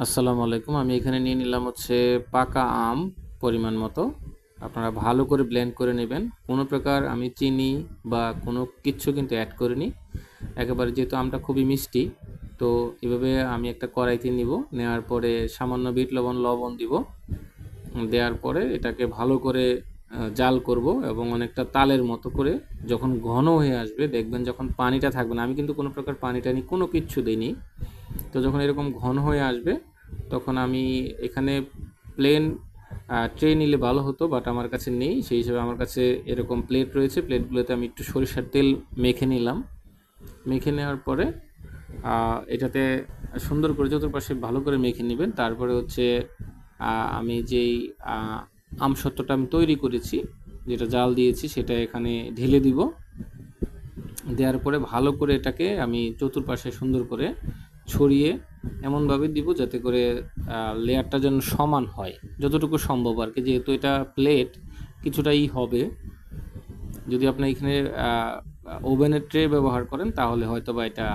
আসসালামু আলাইকুম। আমি এখানে নিয়ে নিলাম হচ্ছে পাকা আম পরিমাণ মতো। আপনারা ভালো করে ব্লেন্ড করে নেবেন। কোনো প্রকার আমি চিনি বা কোনো কিচ্ছু কিন্তু অ্যাড করিনি। একেবারে যেহেতু আমটা খুবই মিষ্টি, তো এভাবে আমি একটা কড়াইতে নিব। নেওয়ার পরে সামান্য বিট লবণ দিব। দেওয়ার পরে এটাকে ভালো করে জাল করব এবং অনেকটা তালের মতো করে যখন ঘন হয়ে আসবে দেখবেন, যখন পানিটা থাকবে না, আমি কিন্তু কোনো প্রকার পানি টানি কোনো কিচ্ছু দিইনি। তো যখন এরকম ঘন হয়ে আসবে তখন আমি এখানে প্লেন ট্রে নিলে ভালো হতো, বাট আমার কাছে নেই। সেই হিসেবে আমার কাছে এরকম প্লেট রয়েছে। প্লেটগুলোতে আমি একটু সরিষার তেল মেখে নিলাম। মেখে নেওয়ার পরে এটাতে সুন্দর করে চতুর্পাশে ভালো করে মেখে নেবেন। তারপরে হচ্ছে আমি যেই আমসত্ত্বটা আমি তৈরি করেছি, যেটা জাল দিয়েছি, সেটা এখানে ঢেলে দিব। দেওয়ার পরে ভালো করে এটাকে আমি চতুর্পাশে সুন্দর করে ছড়িয়ে এমনভাবে দিব যাতে করে লেয়ারটা যেন সমান হয় যতটুকু সম্ভব আর কি। যেহেতু এটা প্লেট কিছুটাই হবে, যদি আপনি এখানে ওভেনের ট্রে ব্যবহার করেন তাহলে হয়তো বা এটা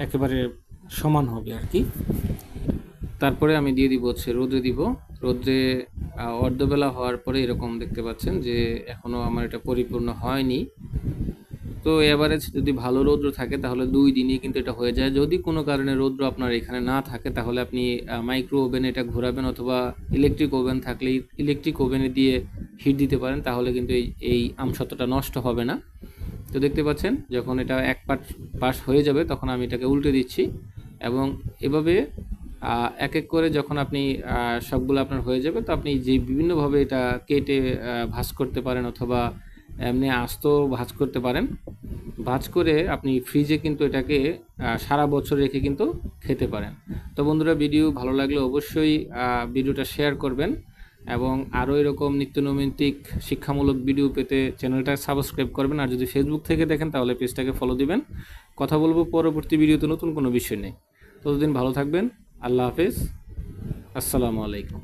একেবারে সমান হবে আর কি। তারপরে আমি দিয়ে দিব হচ্ছে রোদে দিব। রোদে অর্ধবেলা হওয়ার পরে এরকম দেখতে পাচ্ছেন যে এখনও আমার এটা পরিপূর্ণ হয়নি। তো এভারেজ যদি ভালো রৌদ্র থাকে তাহলে 2 দিনই কিন্তু এটা হয়ে যায়। যদি কোনো কারণে রৌদ্র আপনার এখানে না থাকে তাহলে আপনি মাইক্রো ওভেনে এটা ঘোরাবেন, অথবা ইলেকট্রিক ওভেন থাকলে ইলেকট্রিক ওভেনে দিয়ে হিট দিতে পারেন, তাহলে কিন্তু এই আমসত্ত্বটা নষ্ট হবে না। তো দেখতে পাচ্ছেন যখন এটা এক পাশ হয়ে যাবে তখন আমি এটাকে উল্টে দিচ্ছি এবং এভাবে এক এক করে যখন আপনি সবগুলো আপনার হয়ে যাবে, তো আপনি যে বিভিন্নভাবে এটা কেটে ভাঁজ করতে পারেন, অথবা এমনি আস্ত ভাঁজ করতে পারেন। ভাঁজ করে আপনি ফ্রিজে কিন্তু এটাকে সারা বছর রেখে কিন্তু খেতে পারেন। তো বন্ধুরা, ভিডিও ভালো লাগলে অবশ্যই ভিডিওটা শেয়ার করবেন এবং আরও এরকম নিত্যনৈমিত্তিক শিক্ষামূলক ভিডিও পেতে চ্যানেলটা সাবস্ক্রাইব করবেন। আর যদি ফেসবুক থেকে দেখেন তাহলে পেজটাকে ফলো দিবেন। কথা বলবো পরবর্তী ভিডিওতে নতুন কোনো বিষয় নেই। ততদিন ভালো থাকবেন। আল্লাহ হাফেজ। আসসালামু আলাইকুম।